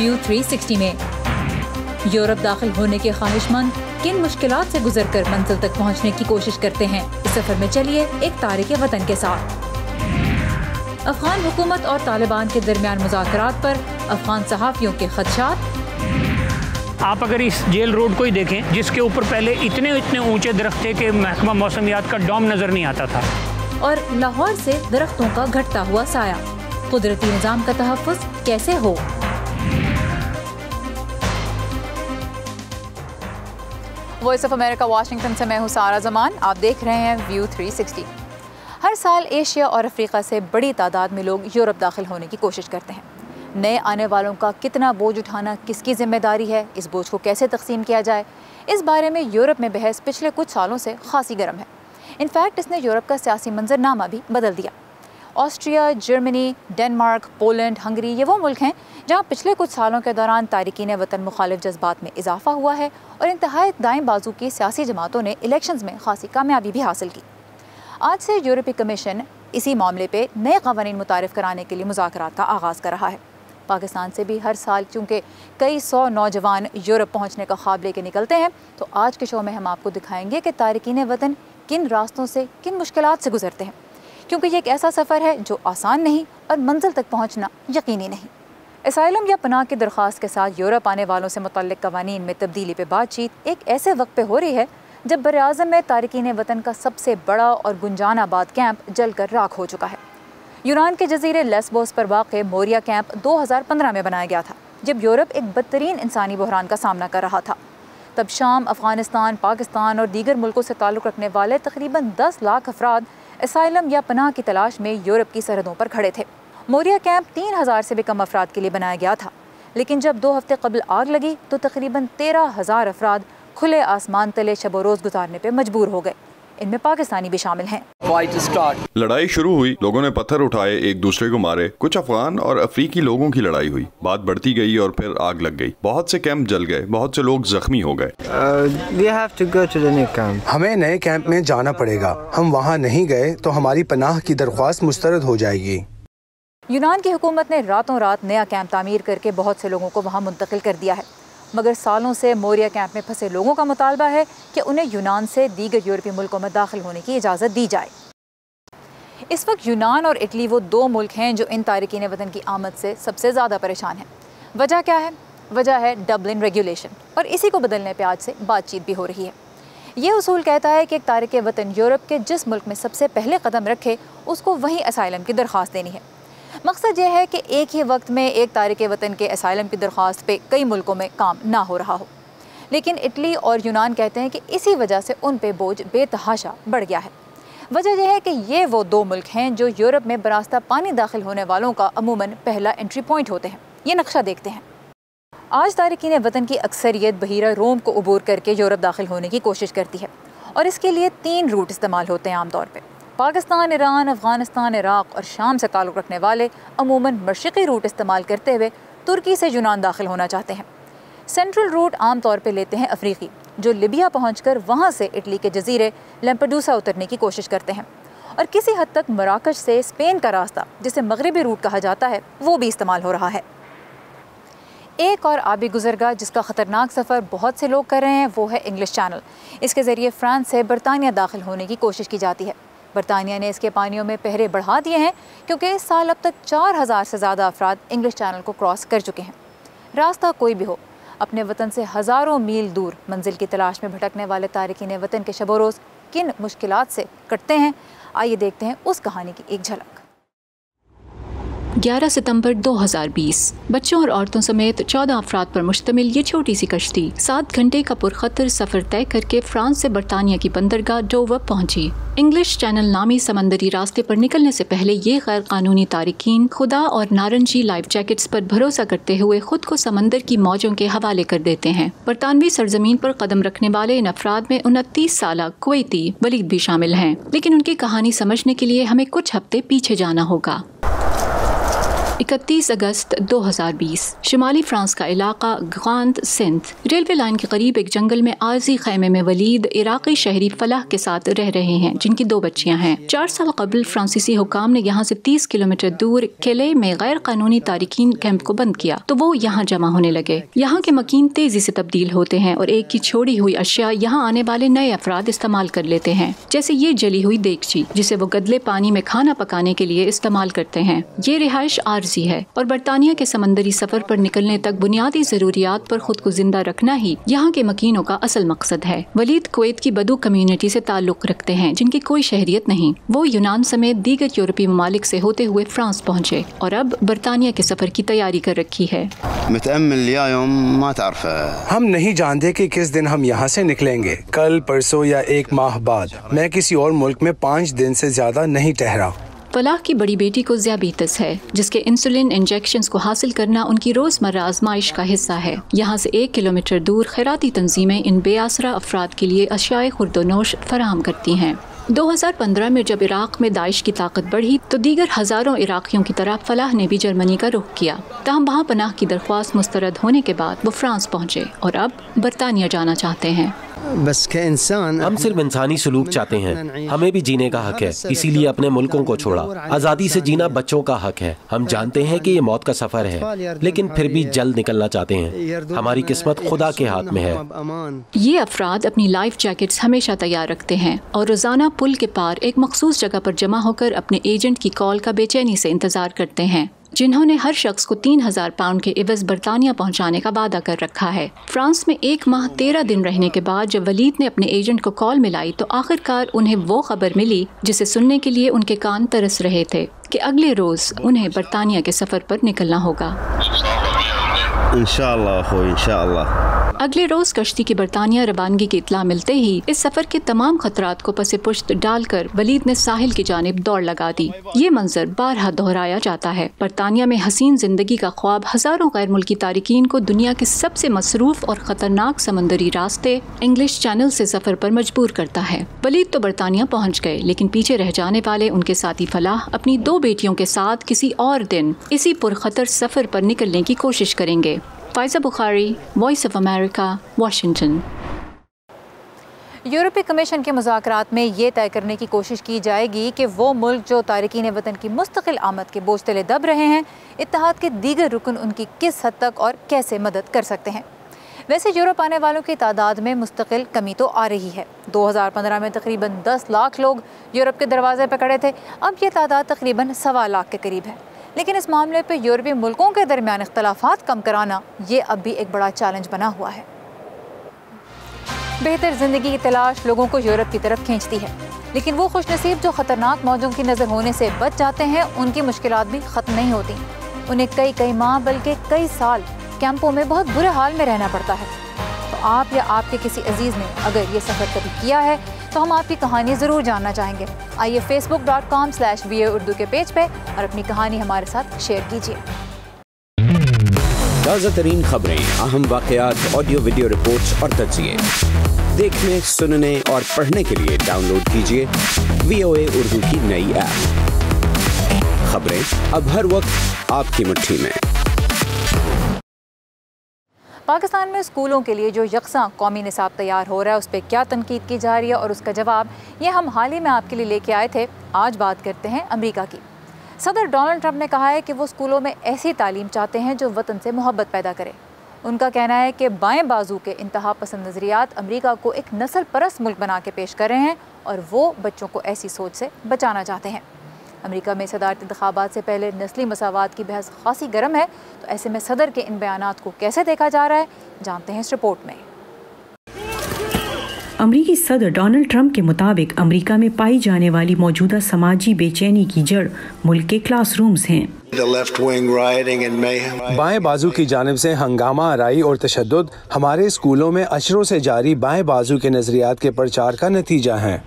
View 360 में। Europe दाखिल होने के ख्वाहिशमंद किन मुश्किलात से गुजर कर मंजिल तक पहुंचने की कोशिश करते हैं, इस सफर में चलिए एक तारिक वतन के साथ। अफगान हुकूमत और तालिबान के दरमियान मुज़ाकरात पर अफगान सहाफ़ियों के खदशात। आप अगर इस जेल रोड को ही देखें, जिसके ऊपर पहले इतने ऊंचे दरख्त थे कि महकमा मौसमियात का डोम नजर नहीं आता था, और लाहौर से दरख्तों का घटता हुआ साया, कुदरती निज़ाम का तहफ़्फ़ुज़ कैसे हो। वॉइस ऑफ अमेरिका वाशिंगटन से मैं हूँ सारा जमान। आप देख रहे हैं व्यू 360। हर साल एशिया और अफ्रीका से बड़ी तादाद में लोग यूरोप दाखिल होने की कोशिश करते हैं। नए आने वालों का कितना बोझ उठाना किसकी जिम्मेदारी है, इस बोझ को कैसे तकसीम किया जाए, इस बारे में यूरोप में बहस पिछले कुछ सालों से खासी गर्म है। इनफैक्ट इसने यूरोप का सियासी मंजरनामा भी बदल दिया। Austria, Germany, Denmark, Poland, Hungary ये वो मुल्क हैं जहाँ पिछले कुछ सालों के दौरान तारिकीन वतन मुखालिफ जज्बात में इजाफा हुआ है और इंतहाई दाएं बाजू की सियासी जमातों ने इलेक्शंस में खासी कामयाबी भी हासिल की। आज से यूरोपीय कमीशन इसी मामले पे नए क़वानीन मुतारिफ कराने के लिए मुज़ाकरात का आगाज़ कर रहा है। पाकिस्तान से भी हर साल चूँकि कई सौ नौजवान यूरोप पहुँचने का ख्वाब लेके निकलते हैं, तो आज के शो में हम आपको दिखाएंगे कि तारिकीन वतन किन रास्तों से, किन मुश्किलात से गुजरते हैं, क्योंकि ये एक ऐसा सफ़र है जो आसान नहीं और मंजिल तक पहुँचना यकीनी नहीं। असाइलम या पनाह की दरख्वास्त के साथ यूरोप आने वालों से मुतल्लिक़ क़वानीन में तब्दीली पे बातचीत एक ऐसे वक्त पे हो रही है जब बर-ए-आज़म में तारिकीन वतन का सबसे बड़ा और गुंजानाबाद कैंप जलकर राख हो चुका है। यूनान के जजीरे लेस्बोस पर वाक़े मोरिया कैंप 2015 में बनाया गया था, जब यूरोप एक बदतरीन इंसानी बहरान का सामना कर रहा था। तब शाम, अफ़गानिस्तान, पाकिस्तान और दीगर मुल्कों से ताल्लुक़ रखने वाले तकरीबन 10 लाख अफराद असाइलम या पनाह की तलाश में यूरोप की सरहदों पर खड़े थे। मोरिया कैंप 3000 से भी कम अफराद के लिए बनाया गया था, लेकिन जब 2 हफ्ते कबल आग लगी तो तकरीबन 13,000 अफराद खुले आसमान तले शब व रोज़ गुजारने पे मजबूर हो गए। इनमें पाकिस्तानी भी शामिल हैं। लड़ाई शुरू हुई, लोगों ने पत्थर उठाए, एक दूसरे को मारे। कुछ अफगान और अफ्रीकी लोगों की लड़ाई हुई, बात बढ़ती गई और फिर आग लग गई। बहुत से कैंप जल गए, बहुत से लोग जख्मी हो गए। हमें नए कैंप में जाना पड़ेगा। हम वहाँ नहीं गए तो हमारी पनाह की दरख्वास्त मुस्तरद हो जाएगी। यूनान की हुकूमत ने रातों रात नया कैंप तामीर करके बहुत से लोगों को वहाँ मुंतकिल कर दिया है, मगर सालों से मोरिया कैंप में फंसे लोगों का मुतालबा है कि उन्हें यूनान से दीगर यूरोपीय मुल्कों में दाखिल होने की इजाज़त दी जाए। इस वक्त यूनान और इटली वो 2 मुल्क हैं जो इन तारिकीन वतन की आमद से सबसे ज़्यादा परेशान हैं। वजह क्या है? वजह है डबलिन रेगुलेशन, और इसी को बदलने पर आज से बातचीत भी हो रही है। ये उसूल कहता है कि एक तारिक वतन यूरोप के जिस मुल्क में सबसे पहले कदम रखे, उसको वहीं असाइलम की दरख्वास्त देनी है। मकसद यह है कि एक ही वक्त में एक तारिक वतन के असाइलम की दरख्वास्त पे कई मुल्कों में काम ना हो रहा हो। लेकिन इटली और यूनान कहते हैं कि इसी वजह से उन पे बोझ बेतहाशा बढ़ गया है। वजह यह है कि ये वो 2 मुल्क हैं जो यूरोप में बरास्ता पानी दाखिल होने वालों का अमूमन पहला एंट्री पॉइंट होते हैं। ये नक्शा देखते हैं। आज तारिकीन वतन की अक्सरियत बहीरा रोम को अबूर करके यूरोप दाखिल होने की कोशिश करती है, और इसके लिए 3 रूट इस्तेमाल होते हैं आमतौर पर। पाकिस्तान, ईरान, अफ़गानिस्तान, इराक़ और शाम से ताल्लुक़ रखने वाले अमूमन मशरिक़ी रूट इस्तेमाल करते हुए तुर्की से यूनान दाखिल होना चाहते हैं। सेंट्रल रूट आम तौर पे लेते हैं अफ्रीकी, जो लिबिया पहुंचकर वहां से इटली के जजीरे लैम्पेडूसा उतरने की कोशिश करते हैं, और किसी हद तक मराकश से स्पेन का रास्ता, जिसे मगरबी रूट कहा जाता है, वो भी इस्तेमाल हो रहा है। एक और आबी गुजरगाह जिसका ख़तरनाक सफ़र बहुत से लोग कर रहे हैं, वो है इंग्लिश चैनल। इसके ज़रिए फ़्रांस से बरतानिया दाखिल होने की कोशिश की जाती है। बरतानिया ने इसके पानियों में पहरे बढ़ा दिए हैं, क्योंकि इस साल अब तक 4000 से ज़्यादा अफराद इंग्लिश चैनल को क्रॉस कर चुके हैं। रास्ता कोई भी हो, अपने वतन से हज़ारों मील दूर मंजिल की तलाश में भटकने वाले तारिकीन वतन के शब व रोज़ किन मुश्किलात से कटते हैं, आइए देखते हैं उस कहानी की एक झलक। 11 सितंबर 2020 बच्चों और औरतों समेत 14 अफराद पर मुश्तमिल ये छोटी सी कश्ती 7 घंटे का पुरखतर सफ़र तय करके फ्रांस से बरतानिया की बंदरगाह डोवर पहुंची। इंग्लिश चैनल नामी समंदरी रास्ते पर निकलने से पहले ये गैर कानूनी तारिकीन खुदा और नारंगी लाइफ जैकेट्स पर भरोसा करते हुए खुद को समंदर की मौजों के हवाले कर देते हैं। बरतानवी सरजमीन पर कदम रखने वाले इन अफराद में 29 साल कुवैती वलीद भी शामिल हैं, लेकिन उनकी कहानी समझने के लिए हमें कुछ हफ्ते पीछे जाना होगा। 31 अगस्त 2020 शुमाली फ्रांस का इलाका गांद सिंध रेलवे लाइन के करीब एक जंगल में आरजी खैमे में वलीद इराकी शहरी फलाह के साथ रह रहे हैं, जिनकी 2 बच्चियां हैं। 4 साल कबल फ्रांसीसी हुकाम ने यहाँ से 30 किलोमीटर दूर केले में गैर कानूनी तारिकीन कैंप को बंद किया तो वो यहाँ जमा होने लगे। यहाँ के मकीन तेजी से तब्दील होते हैं और एक की छोड़ी हुई अशिया यहाँ आने वाले नए अफराद इस्तेमाल कर लेते हैं, जैसे ये जली हुई देगची जिसे वो गदले पानी में खाना पकाने के लिए इस्तेमाल करते हैं। ये रिहाइश आरजी है और बरतानिया के समंदरी सफर पर निकलने तक बुनियादी जरूरियात पर खुद को जिंदा रखना ही यहाँ के मकीनों का असल मकसद है। वलीद कुवैत की बदू कम्युनिटी से ताल्लुक रखते हैं जिनकी कोई शहरियत नहीं। वो यूनान समेत दीगर यूरोपीय ममालिक से होते हुए फ्रांस पहुँचे और अब बरतानिया के सफर की तैयारी कर रखी है। हम नहीं जानते कि किस दिन हम यहाँ से निकलेंगे, कल, परसों या 1 माह बाद। मैं किसी और मुल्क में 5 दिन से ज्यादा नहीं ठहरा। फलाह की बड़ी बेटी को ज़ियाबीतस है, जिसके इंसुलिन इंजेक्शंस को हासिल करना उनकी रोज़मर्रा आजमाइश का हिस्सा है। यहाँ से 1 किलोमीटर दूर खैराती तंजीमें इन बेआसरा अफराद के लिए अशियाए खुर्दोनोश फराहम करती हैं। 2015 में जब इराक में दाइश की ताकत बढ़ी तो दीगर हज़ारों इराकियों की तरह फलाह ने भी जर्मनी का रुख किया। ताहम वहाँ पनाह की दरख्वास्त मुस्तरद होने के बाद वो फ्रांस पहुँचे और अब बरतानिया जाना चाहते हैं। बस के इंसान हम सिर्फ इंसानी सलूक चाहते हैं, हमें भी जीने का हक है, इसीलिए अपने मुल्कों को छोड़ा। आज़ादी से जीना बच्चों का हक है। हम जानते हैं कि ये मौत का सफ़र है, लेकिन फिर भी जल्द निकलना चाहते हैं। हमारी किस्मत खुदा के हाथ में है। ये अफराद अपनी लाइफ जैकेट्स हमेशा तैयार रखते हैं और रोज़ाना पुल के पार एक मखसूस जगह पर जमा होकर अपने एजेंट की कॉल का बेचैनी से इंतज़ार करते हैं, जिन्होंने हर शख्स को 3000 पाउंड के इवज़ बरतानिया पहुंचाने का वादा कर रखा है। फ्रांस में 1 माह 13 दिन रहने के बाद जब वलीद ने अपने एजेंट को कॉल मिलाई तो आखिरकार उन्हें वो खबर मिली जिसे सुनने के लिए उनके कान तरस रहे थे कि अगले रोज उन्हें बरतानिया के सफर पर निकलना होगा। इंशाअल्लाह। अगले रोज कश्ती की बरतानिया रवानगी की इत्ला मिलते ही इस सफर के तमाम खतरात को पसे पुश्त डालकर वलीद ने साहिल की जानिब दौड़ लगा दी। ये मंजर बारहा दोहराया जाता है। बरतानिया में हसीन जिंदगी का ख्वाब हजारों गैर मुल्की तारिकीन को दुनिया के सबसे मसरूफ और खतरनाक समंदरी रास्ते इंग्लिश चैनल से सफर पर मजबूर करता है। वलीद तो बरतानिया पहुँच गए, लेकिन पीछे रह जाने वाले उनके साथी फलाह अपनी 2 बेटियों के साथ किसी और दिन इसी पुरखतर सफर पर निकलने की कोशिश करेंगे। Pfizer Bukhari, voice of America, Washington. यूरोपीय कमीशन के मुज़ाकरात में ये तय करने की कोशिश की जाएगी कि वो मुल्क जो तारिकीन वतन की मुस्तकिल आमद के बोझ तले दब रहे हैं, इत्तेहाद के दीगर रुकन उनकी किस हद तक और कैसे मदद कर सकते हैं। वैसे यूरोप आने वालों की तादाद में मुस्तकिल कमी तो आ रही है। 2015 में तकरीबन 10 लाख लोग यूरोप के दरवाजे पर खड़े थे, अब ये तादाद तकरीबन 1.25 लाख के करीब है। लेकिन इस मामले पर यूरोपीय मुल्कों के दरमियान इख्तलाफात कम कराना ये अब भी एक बड़ा चैलेंज बना हुआ है। बेहतर ज़िंदगी की तलाश लोगों को यूरोप की तरफ खींचती है, लेकिन वो खुशनसीब जो ख़तरनाक मौजों की नज़र होने से बच जाते हैं, उनकी मुश्किलात भी ख़त्म नहीं होती। उन्हें कई माह बल्कि कई साल कैंपों में बहुत बुरे हाल में रहना पड़ता है। तो आप या आपके किसी अजीज़ ने अगर ये सफ़र कभी किया है तो हम आपकी कहानी ज़रूर जानना चाहेंगे। आइए facebook.com/VOA उर्दू के पेज पे और अपनी कहानी हमारे साथ शेयर कीजिए। ताज़ा तरीन खबरें, अहम वाक़यात, ऑडियो वीडियो रिपोर्ट्स और तज्ज़िये देखने, सुनने और पढ़ने के लिए डाउनलोड कीजिए VOA उर्दू की नई ऐप। खबरें अब हर वक्त आपकी मुट्ठी में। पाकिस्तान में स्कूलों के लिए जो यकसा कौमी निसाब तैयार हो रहा है, उस पर क्या तनकीद की जा रही है और उसका जवाब ये हम हाल ही में आपके लिए लेके आए थे। आज बात करते हैं अमेरिका की। सदर डोनाल्ड ट्रंप ने कहा है कि वो स्कूलों में ऐसी तालीम चाहते हैं जो वतन से मोहब्बत पैदा करे। उनका कहना है कि बाएं बाजू के इंतहा पसंद नज़रियात अमेरिका को एक नस्ल परस्त मुल्क बना के पेश कर रहे हैं और वो बच्चों को ऐसी सोच से बचाना चाहते हैं। अमेरिका में सदारती इंतखाबात से पहले नस्ली मसावात की बहस खासी गर्म है, तो ऐसे में सदर के इन बयानात को कैसे देखा जा रहा है, जानते हैं इस रिपोर्ट में। अमरीकी सदर डोनाल्ड ट्रंप के मुताबिक अमेरिका में पाई जाने वाली मौजूदा समाजी बेचैनी की जड़ मुल्क के क्लासरूम्स हैं। बाएं बाजू की जानिब से हंगामा आराई और तशद्दुद हमारे स्कूलों में अशरों से जारी बाएं बाजू के नजरियात के प्रचार का नतीजा है।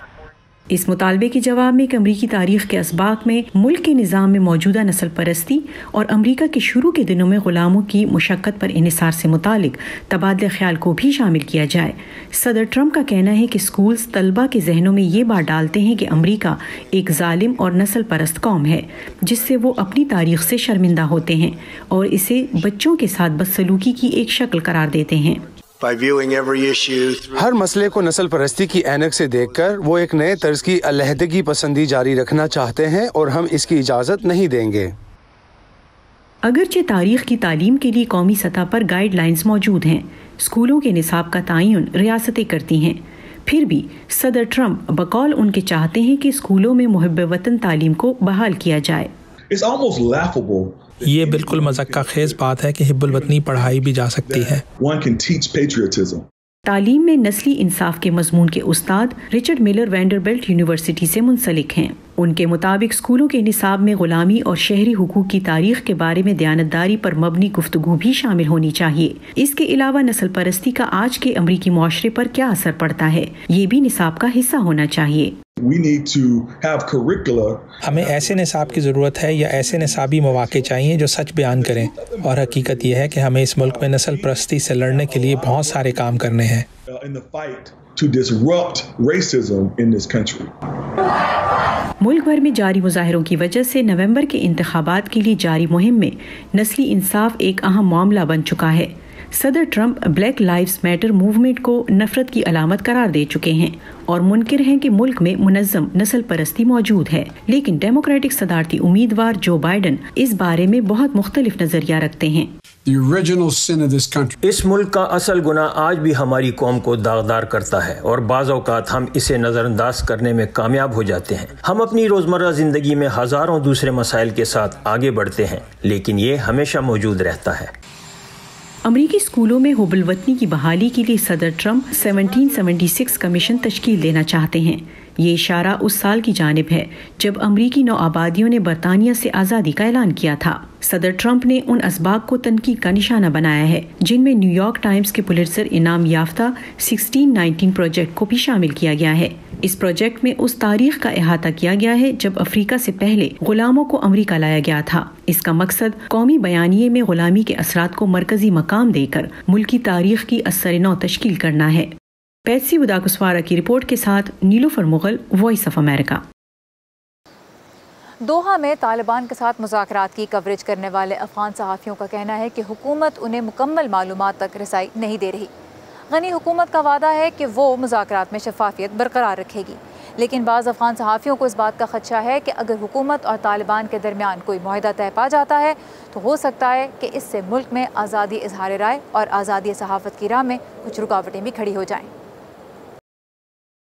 इस मुतालबे के जवाब में अमरीकी तारीख के असबाक में मुल्क के निज़ाम में मौजूदा नस्ल परस्ती और अमरीका के शुरू के दिनों में गुलामों की मुशक्कत पर इन्हिसार से मुतालिक तबादले ख्याल को भी शामिल किया जाए। सदर ट्रंप का कहना है कि स्कूल्स तलबा के जहनों में ये बात डालते हैं कि अमरीका एक जालिम और नस्ल परस्त कौम है, जिससे वो अपनी तारीख से शर्मिंदा होते हैं और इसे बच्चों के साथ बदसलूकी की एक शक्ल करार देते हैं। हर मसले को नस्ल परस्ती की ऐनक से देखकर वो एक नए तर्ज की अलहदगी पसंदी जारी रखना चाहते हैं और हम इसकी इजाज़त नहीं देंगे। अगरचे तारीख की तालीम के लिए कौमी सतह पर गाइडलाइंस मौजूद हैं, स्कूलों के निसाब का तयन रियासतें करती हैं, फिर भी सदर ट्रंप बकौल उनके चाहते हैं कि स्कूलों में मुहब्बे वतन तालीम को बहाल किया जाए। ये बिल्कुल मज़ाक़ खेज़ बात है कि हिब्बुल वतनी पढ़ाई भी जा सकती है। तालीम में नस्ली इंसाफ के मजमून के उस्ताद रिचर्ड मिलर वैंडरबिल्ट यूनिवर्सिटी से मुंसलिक हैं। उनके मुताबिक स्कूलों के निसाब में गुलामी और शहरी हुकूक की तारीख के बारे में दयानतदारी पर मबनी गुफ्तगू भी शामिल होनी चाहिए। इसके अलावा नस्ल परस्ती का आज के अमरीकी मुआशरे पर क्या असर पड़ता है, ये भी निसाब का हिस्सा होना चाहिए। हमें ऐसे निसाब की ज़रूरत है या ऐसे निसाबी मौक़े चाहिए जो सच बयान करें, और हकीकत यह है कि हमें इस मुल्क में नस्ल परस्ती से लड़ने के लिए बहुत सारे काम करने हैं। मुल्क भर में जारी मुजाहिरों की वजह से नवंबर के इंतखाबात के लिए जारी मुहिम में नस्ली इंसाफ एक अहम मामला बन चुका है। सदर Trump black lives matter movement को नफरत की अलामत करार दे चुके हैं और मुनकिर हैं कि मुल्क में मुनज़्ज़म नस्ल परस्ती मौजूद है, लेकिन डेमोक्रेटिक सदारती उम्मीदवार जो बाइडन इस बारे में बहुत मुख्तलिफ नजरिया रखते हैं। इस मुल्क का असल गुनाह आज भी हमारी कौम को दागदार करता है और बाज़ औक़ात हम इसे नज़रअंदाज करने में कामयाब हो जाते हैं। हम अपनी रोज़मर्रा ज़िंदगी में हज़ारों दूसरे मसाइल के साथ आगे बढ़ते हैं, लेकिन ये हमेशा मौजूद रहता है। अमरीकी स्कूलों में हुब्बुल वतनी की बहाली के लिए सदर ट्रंप 1776 कमीशन तश्कील देना चाहते हैं। ये इशारा उस साल की जानिब है जब अमरीकी नौआबादियों ने बरतानिया से आज़ादी का ऐलान किया था। सदर ट्रंप ने उन असबाब को तनकीद का निशाना बनाया है जिनमें न्यूयॉर्क टाइम्स के पुलित्ज़र इनाम याफ्ता 1619 प्रोजेक्ट को भी शामिल किया गया है। इस प्रोजेक्ट में उस तारीख का अहाता किया गया है जब अफ्रीका से पहले गुलामों को अमरीका लाया गया था। इसका मकसद कौमी बयानिए में गुलामी के असरात को मरकजी मकाम देकर मुल्की तारीख की असर नौ तश्कील करना है। पैसी उदाकुस्वारा की रिपोर्ट के साथ Nilufar Mughal, voice of America. दोहा में तालिबान के साथ मुज़ाकरात की कवरेज करने वाले अफ़गान सहाफ़ियों का कहना है कि हुकूमत उन्हें मुकम्मल मालूमात तक रसाई नहीं दे रही। गनी हुकूमत का वादा है कि वो मुज़ाकरात में शफाफियत बरकरार रखेगी, लेकिन बाज़ अफ़गान सहाफ़ियों को इस बात का खदशा है कि अगर हुकूमत और तालिबान के दरमियान कोई मुआहदा तय पा जाता है तो हो सकता है कि इससे मुल्क में आज़ादी इज़हार राय और आज़ादी सहाफ़त की राह में कुछ रुकावटें भी खड़ी हो जाएँ।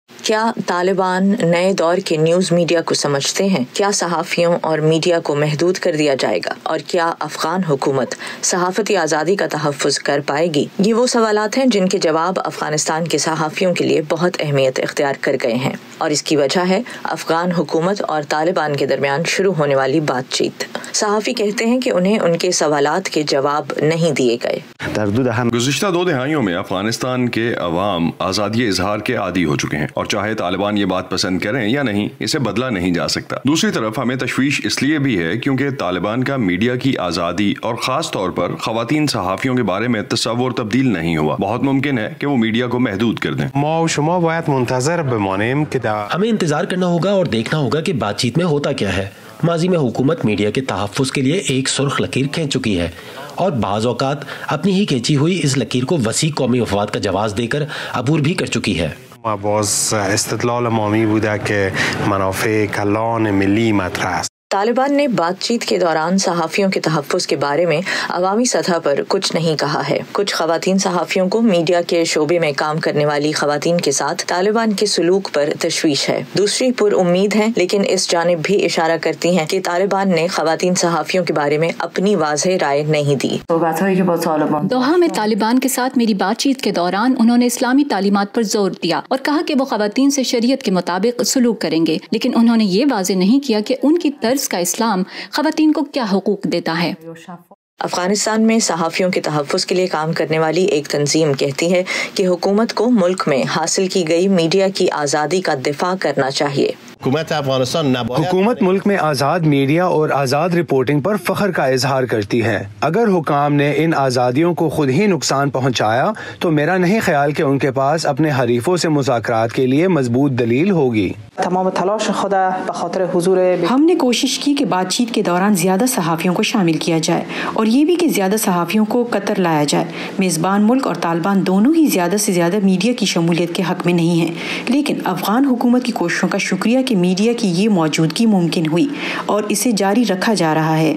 क्या तालिबान नए दौर के न्यूज़ मीडिया को समझते हैं? क्या सहाफ़ियों और मीडिया को महदूद कर दिया जाएगा? और क्या अफ़गान हुकूमत सहाफ़ती आज़ादी का तहफ़्फ़ुज़ कर पाएगी? ये वो सवालात हैं जिनके जवाब अफ़गानिस्तान के सहाफ़ियों के लिए बहुत अहमियत इख्तियार कर गए हैं, और इसकी वजह है अफ़गान हुकूमत और तालिबान के दरमियान शुरू होने वाली बातचीत। सहाफ़ी कहते हैं कि उन्हें उनके सवालात के जवाब नहीं दिए गए। गुज़िश्ता 2 दहाइयों में अफगानिस्तान के अवाम आज़ादी इजहार के आदी हो चुके हैं और चाहे तालिबान ये बात पसंद करें या नहीं, इसे बदला नहीं जा सकता। दूसरी तरफ हमें तशवीश इसलिए भी है क्योंकि तालिबान का मीडिया की आज़ादी और ख़ास तौर पर ख़वातीन सहाफ़ियों के बारे में तस्वुर तब्दील नहीं हुआ। बहुत मुमकिन है कि वो मीडिया को महदूद कर दें। हमें इंतजार करना होगा और देखना होगा कि बातचीत में होता क्या है। माजी में हुकूमत मीडिया के तहफ़्फ़ुज़ के लिए एक सुर्ख लकीर खींच चुकी है और बाज़ औक़ात अपनी ही खींची हुई इस लकीर को वसी कौमी मफाद का जवाज़ देकर अबूर भी कर चुकी है। तालिबान ने बातचीत के दौरान सहाफ़ियों के तहफ़्फ़ुज़ के बारे में अवामी सतह पर कुछ नहीं कहा है। कुछ ख़वातीन सहाफ़ियों को मीडिया के शोबे में काम करने वाली ख़वातीन के साथ तालिबान के सलूक पर तशवीश है। दूसरी पुर उम्मीद है, लेकिन इस जानिब भी इशारा करती हैं कि तालिबान ने ख़वातीन सहाफ़ियों के बारे में अपनी वाज़ेह राय नहीं दी। दोहा में तालिबान के साथ मेरी बातचीत के दौरान उन्होंने इस्लामी तालीमात पर जोर दिया और कहा कि वो ख़वातीन से शरीयत के मुताबिक सलूक करेंगे, लेकिन उन्होंने ये वाज़ेह नहीं किया कि उनकी तर्ज का इस्लाम ख़वातीन को क्या हुकूक देता है। افغانستان میں صحافیوں کے تحفظ کے لیے کام کرنے والی ایک تنظیم کہتی ہے کہ حکومت کو ملک میں حاصل کی گئی میڈیا کی آزادی کا دفاع کرنا چاہیے۔ حکومت ملک میں آزاد میڈیا اور آزاد رپورٹنگ پر فخر کا اظہار کرتی ہے۔ اگر حکام نے ان آزادیوں کو خود ہی نقصان پہنچایا تو میرا نہیں خیال کہ ان کے پاس اپنے حریفوں سے مذاکرات کے لیے مضبوط دلیل ہوگی۔ ہم نے کوشش کی کہ بات چیت کے دوران زیادہ صحافیوں کو شامل کیا جائے اور یہ بھی کہ زیادہ صحافیوں کو قطر لایا جائے۔ میزبان ملک اور طالبان دونوں ہی زیادہ سے زیادہ میڈیا کی شمولیت کے حق میں نہیں ہیں، لیکن افغان حکومت کی کوششوں کا شکریہ کہ میڈیا کی یہ موجودگی ممکن ہوئی اور اسے جاری رکھا جا رہا ہے۔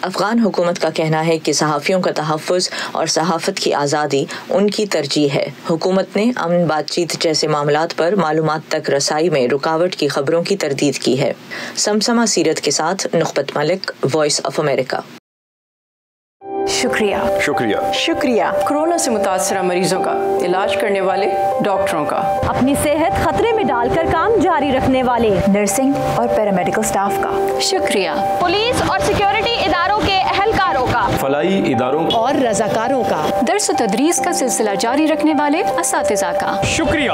افغان حکومت کا کہنا ہے کہ صحافیوں کا تحفظ اور صحافت کی آزادی ان کی ترجیح ہے۔ حکومت نے امن بات چیت جیسے معاملات پر معلومات تک رسائی میں رکاوٹ کی خبروں کی تردید کی ہے۔ سمسمہ سیرت کے ساتھ نخبت ملک، وائس آف امریکہ۔ شکریہ کورونا سے متاثرہ مریضوں کا علاج کرنے والے ڈاکٹروں کا، اپنی صحت خطرے میں ڈال کر کام جاری رکھنے والے نرسنگ اور پیرامیڈیکل سٹاف کا، شکریہ پولیس اور سیکیورٹی اداروں کے اہلکاروں کا، فلاحی اداروں اور رضاکاروں کا، درس و تدریس کا سلسلہ جاری رکھنے والے اساتذہ کا، شکریہ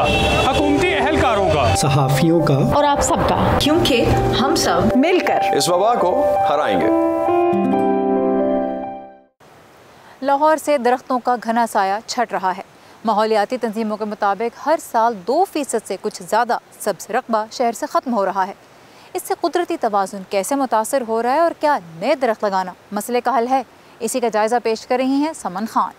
حکومتی اہلکاروں کا، صحافیوں کا، اور آپ سب کا، کیونکہ ہم سب مل کر اس وبا کو ہرائیں گے۔ لاہور سے درختوں کا گھنا سایہ چھٹ رہا ہے۔ ماحولیاتی تنظیموں کے مطابق ہر سال 2% سے کچھ زیادہ سبز رقبہ شہر سے ختم ہو رہا ہے۔ اس سے قدرتی توازن کیسے متاثر ہو رہا ہے اور کیا نئے درخت لگانا مسئلے کا حل ہے، اسی کا جائزہ پیش کر رہی ہیں سمن خان۔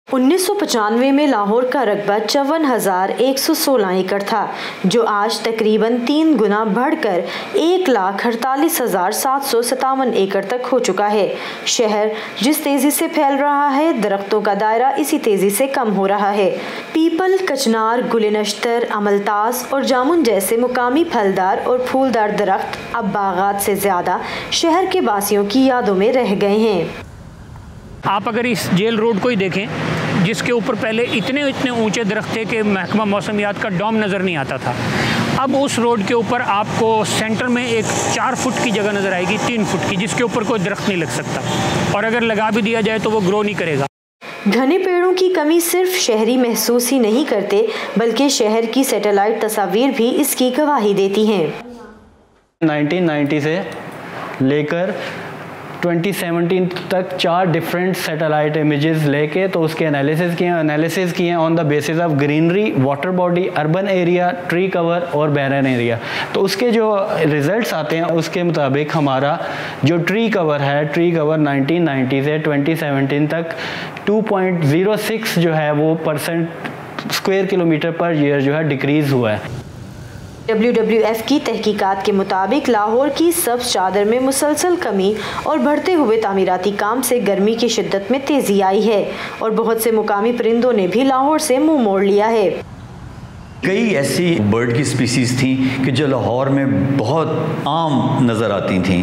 1995 میں لاہور کا رقبہ 54,116 ایکڑ تھا، جو آج تقریباً 3 گنا بڑھ کر 1,48,757 ایکڑ تک ہو چکا ہے۔ شہر جس تیزی سے پھیل رہا ہے، درختوں کا دائرہ اسی تیزی سے کم ہو رہا ہے۔ پیپل، کچنار، گل نشتر، املتاس اور جامن جیسے مقامی پھلدار اور پھولدار درخت اب باغات سے زیادہ شہر کے باسیوں کی یادوں میں رہ گئے ہیں۔ آپ اگر اس جیل روڈ کو ہی دیکھیں، جس کے اوپر پہلے اتنے اونچے درخت تھے کہ محکمہ موسمیات کا ڈوم نظر نہیں آتا تھا، اب اس روڈ کے اوپر آپ کو سینٹر میں ایک 4 فٹ کی جگہ نظر آئے گی، 3 فٹ کی، جس کے اوپر کوئی درخت نہیں لگ سکتا، اور اگر لگا بھی دیا جائے تو وہ گرو نہیں کرے گا۔ گھنے پیڑوں کی کمی صرف شہری محسوس ہی نہیں کرتے، بلکہ شہر کی سیٹلائٹ تصاویر بھی اس کی گواہی دیتی ہیں۔ 1990 سے لے کر 2017 تک 4 ڈفرینٹ سیٹلائٹ امیجز لے کے تو اس کے انالیسز کیے on the basis of greenery, water body, urban area, tree cover اور بیرن ایریا۔ تو اس کے جو ریزلٹس آتے ہیں اس کے مطابق ہمارا جو ٹری کور ہے، ٹری کور 1990 سے 2017 تک 2.06 جو ہے وہ % اسکوائر کلومیٹر پر ایئر جو ہے ڈکریز ہوا ہے۔ WWF کی تحقیقات کے مطابق لاہور کی سبز چادر میں مسلسل کمی اور بڑھتے ہوئے تعمیراتی کام سے گرمی کی شدت میں تیزی آئی ہے، اور بہت سے مقامی پرندوں نے بھی لاہور سے منہ موڑ لیا ہے۔ کئی ایسی برڈ کی سپیسیز تھیں کہ جو لاہور میں بہت عام نظر آتی تھیں۔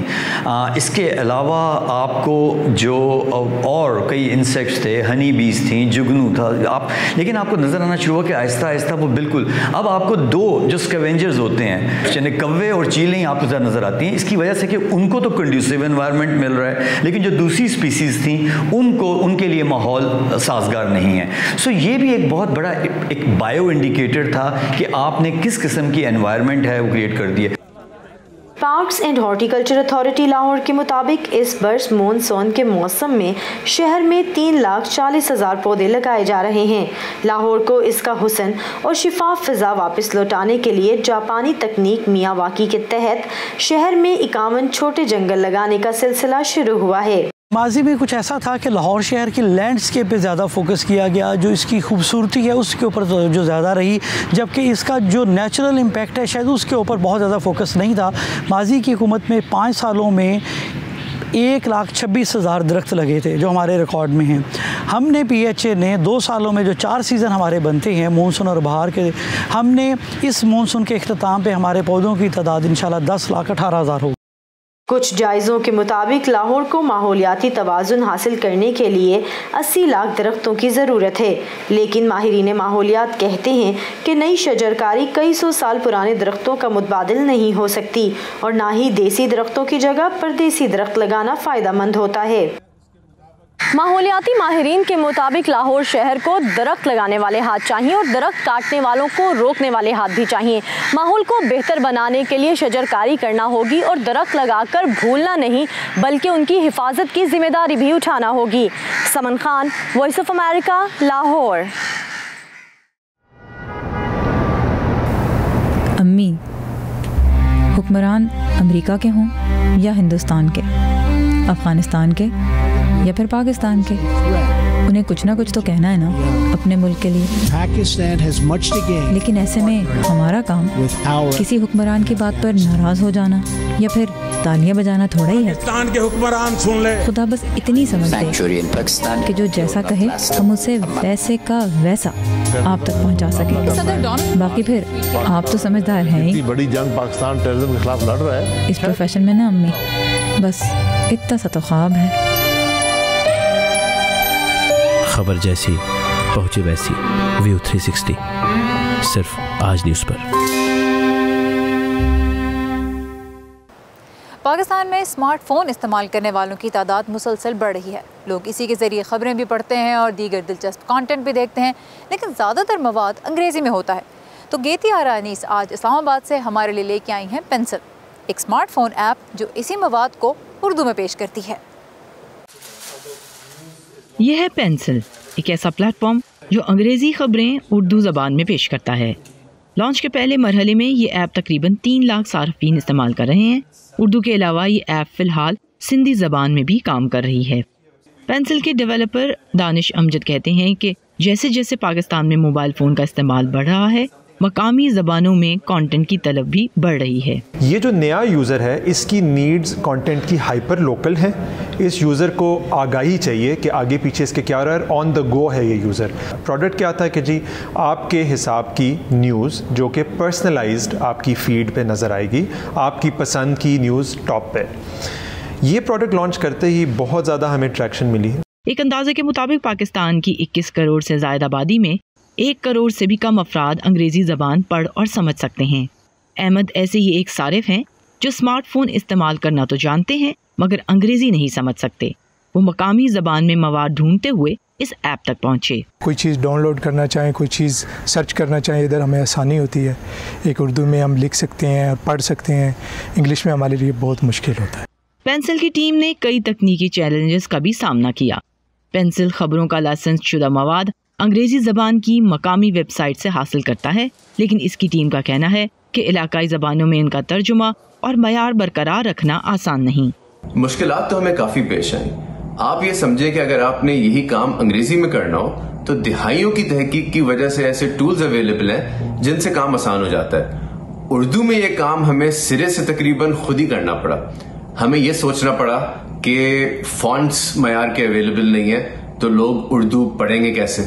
اس کے علاوہ آپ کو جو اور کئی انسیکٹس تھے، ہنی بیز تھیں، جگنو تھا، لیکن آپ کو نظر آنا شروع ہوا کہ آہستہ آہستہ وہ بالکل اب آپ کو 2 جو اسکیونجرز ہوتے ہیں، یعنی کوے اور چیلیں آپ کو زیادہ نظر آتی ہیں۔ اس کی وجہ سے کہ ان کو تو کنڈیوسیو انوائرمنٹ مل رہا ہے، لیکن جو دوسری سپیسیز تھیں ان کے لیے ماحول سازگار نہیں ہے۔ سو یہ بھی ایک بہت بڑا ایک بایو انڈیکیٹر تھا کہ آپ نے کس قسم کی انوائرمنٹ ہے وہ کریٹ کر دی ہے۔ Parks and horticulture authority Lahore کے مطابق اس برس مونسون کے موسم میں شہر میں 3,40,000 پودے لگائے جا رہے ہیں۔ لاہور کو اس کا حسن اور شفاف فضا واپس لوٹانے کے لیے جاپانی تکنیک میاواکی کے تحت شہر میں 51 چھوٹے جنگل لگانے کا سلسلہ شروع ہوا ہے۔ ماضی میں کچھ ایسا تھا کہ لاہور شہر کی لینڈسکیپ پہ زیادہ فوکس کیا گیا، جو اس کی خوبصورتی ہے اس کے اوپر جو زیادہ رہی، جبکہ اس کا جو نیچرل امپیکٹ ہے شاید اس کے اوپر بہت زیادہ فوکس نہیں تھا۔ ماضی کی حکومت میں 5 سالوں میں 1,26,000 درخت لگے تھے جو ہمارے ریکارڈ میں ہیں۔ ہم نے PHA نے 2 سالوں میں جو 4 سیزن ہمارے بنتے ہیں مونسون اور بہار کے، ہم نے اس مونسون کے اختتام پہ ہمارے پودوں کی تعداد انشاءاللہ 10,18,000 ہو۔ کچھ جائزوں کے مطابق لاہور کو ماحولیاتی توازن حاصل کرنے کے لیے 80 لاکھ درختوں کی ضرورت ہے، لیکن ماہرین ماحولیات کہتے ہیں کہ نئی شجرکاری کئی سو سال پرانے درختوں کا متبادل نہیں ہو سکتی اور نہ ہی دیسی درختوں کی جگہ پردیسی درخت لگانا فائدہ مند ہوتا ہے۔ ماحولیاتی ماہرین کے مطابق لاہور شہر کو درخت لگانے والے ہاتھ چاہیے اور درخت کاٹنے والوں کو روکنے والے ہاتھ بھی چاہیے۔ ماحول کو بہتر بنانے کے لیے شجرکاری کرنا ہوگی اور درخت لگا کر بھولنا نہیں بلکہ ان کی حفاظت کی ذمہ داری بھی اٹھانا ہوگی۔ Saman Khan, voice of America, Lahore. امی، حکمران امریکہ کے ہوں یا ہندوستان کے، افغانستان کے یا پھر پاکستان کے، انہیں کچھ نہ کچھ تو کہنا ہے نا اپنے ملک کے لیے۔ لیکن ایسے میں ہمارا کام کسی حکمران کی بات پر ناراض ہو جانا یا پھر تالیاں بجانا تھوڑا ہی ہے۔ خدا بس اتنی سمجھ دے کہ جو جیسا کہے ہم اسے ویسے کا ویسا آپ تک پہنچا سکیں۔ باقی پھر آپ تو سمجھدار ہیں ہی، بڑی جنگ پاکستان ٹیررزم کے خلاف لڑ رہا ہے اس پروفیشن میں نا امی، بس اتنا سا تو خواب ہے۔ خبر جیسی پہنچے ویسی، ویو 360 صرف آج نیوز پر۔ پاکستان میں اسمارٹ فون استعمال کرنے والوں کی تعداد مسلسل بڑھ رہی ہے۔ لوگ اسی کے ذریعے خبریں بھی پڑھتے ہیں اور دیگر دلچسپ کانٹینٹ بھی دیکھتے ہیں، لیکن زیادہ تر مواد انگریزی میں ہوتا ہے۔ تو گیتی آرا انیس آج اسلام آباد سے ہمارے لیے لے کے آئی ہیں پینسل، ایک اسمارٹ فون ایپ جو اسی مواد کو اردو میں پیش کرتی ہے۔ یہ ہے پینسل، ایک ایسا پلیٹ فارم جو انگریزی خبریں اردو زبان میں پیش کرتا ہے۔ لانچ کے پہلے مرحلے میں یہ ایپ تقریباً 3 لاکھ صارفین استعمال کر رہے ہیں۔ اردو کے علاوہ یہ ایپ فی الحال سندھی زبان میں بھی کام کر رہی ہے۔ پینسل کے ڈیولپر دانش امجد کہتے ہیں کہ جیسے جیسے پاکستان میں موبائل فون کا استعمال بڑھ رہا ہے، مقامی زبانوں میں کانٹینٹ کی طلب بھی بڑھ رہی ہے۔ یہ جو نیا یوزر ہے اس کی نیڈز کانٹینٹ کی ہائپر لوکل ہیں۔ اس یوزر کو آگاہی چاہیے کہ آگے پیچھے اس کے کیا رہا ہے، آن دا گو ہے یہ یوزر۔ پروڈکٹ کیا تھا کہ جی آپ کے حساب کی نیوز جو کہ پرسنلائزڈ آپ کی فیڈ پہ نظر آئے گی، آپ کی پسند کی نیوز ٹاپ پہ۔ یہ پروڈکٹ لانچ کرتے ہی بہت زیادہ ہمیں ٹریکشن ملی ہے۔ ایک اندازے کے مطابق پاکستان کی 21 کروڑ سے زائد آبادی میں 1 کروڑ سے بھی کم افراد انگریزی زبان پڑھ اور سمجھ سکتے ہیں۔ احمد ایسے ہی ایک صارف ہیں جو اسمارٹ فون استعمال کرنا تو جانتے ہیں مگر انگریزی نہیں سمجھ سکتے۔ وہ مقامی زبان میں مواد ڈھونڈتے ہوئے اس ایپ تک پہنچے۔ کوئی چیز ڈاؤن لوڈ کرنا چاہیں، کوئی چیز سرچ کرنا چاہیں، ادھر ہمیں آسانی ہوتی ہے۔ ایک اردو میں ہم لکھ سکتے ہیں اور پڑھ سکتے ہیں، انگلش میں ہمارے لیے بہت مشکل ہوتا ہے۔ پینسل کی ٹیم نے کئی تکنیکی چیلنجز کا بھی سامنا کیا۔ پینسل خبروں کا لائسنس شدہ مواد انگریزی زبان کی مقامی ویب سائٹ سے حاصل کرتا ہے، لیکن اس کی ٹیم کا کہنا ہے کہ علاقائی زبانوں میں ان کا ترجمہ اور معیار برقرار رکھنا آسان نہیں۔ مشکلات تو ہمیں کافی پیش آئیں۔ آپ یہ سمجھیں کہ اگر آپ نے یہی کام انگریزی میں کرنا ہو تو دہائیوں کی تحقیق کی وجہ سے ایسے ٹولز اویلیبل ہیں جن سے کام آسان ہو جاتا ہے۔ اردو میں یہ کام ہمیں سرے سے تقریباً خود ہی کرنا پڑا۔ ہمیں یہ سوچنا پڑا کہ فونٹس معیار کے اویلیبل نہیں ہے تو لوگ اردو پڑھیں گے کیسے۔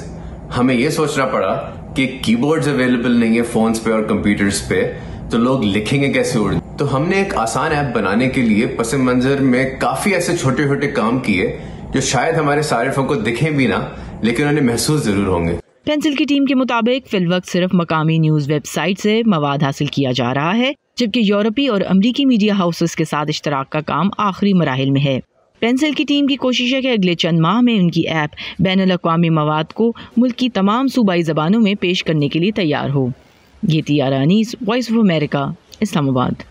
ہمیں یہ سوچنا پڑا کہ کی بورڈز اویلیبل نہیں ہے فونز پہ اور کمپیوٹرز پہ تو لوگ لکھیں گے کیسے اردو۔ تو ہم نے ایک آسان ایپ بنانے کے لیے پس منظر میں کافی ایسے چھوٹے چھوٹے کام کیے جو شاید ہمارے صارفوں کو دکھیں بھی نہ لیکن انہیں محسوس ضرور ہوں گے۔ پینسل کی ٹیم کے مطابق فی الوقت صرف مقامی نیوز ویب سائٹ سے مواد حاصل کیا جا رہا ہے، جبکہ یورپی اور امریکی میڈیا ہاؤسز کے ساتھ اشتراک کا کام آخری مراحل میں ہے۔ پینسل کی ٹیم کی کوشش ہے کہ اگلے چند ماہ میں ان کی ایپ بین الاقوامی مواد کو ملک کی تمام صوبائی زبانوں میں پیش کرنے کے لیے تیار ہو۔ گیتی آرا انیس، وائس آف امریکہ، اسلام آباد۔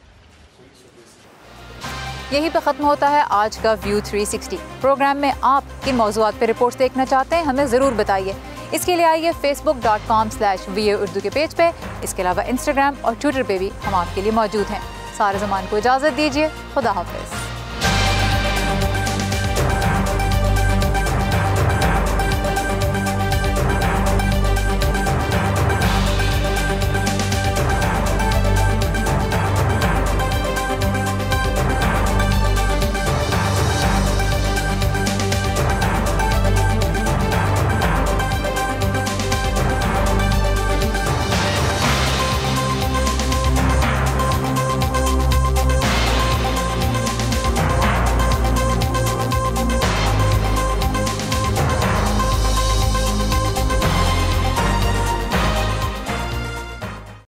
یہی پہ ختم ہوتا ہے آج کا ویو 360 پروگرام میں۔ آپ کن موضوعات پہ رپورٹس دیکھنا چاہتے ہیں ہمیں ضرور بتائیے۔ اس کے لیے آئیے facebook.com/VO اردو کے پیج پہ۔ اس کے علاوہ انسٹاگرام اور ٹویٹر پہ بھی ہم آپ کے لیے موجود ہیں۔ سارے زمان کو اجازت دیجیے، خدا حافظ۔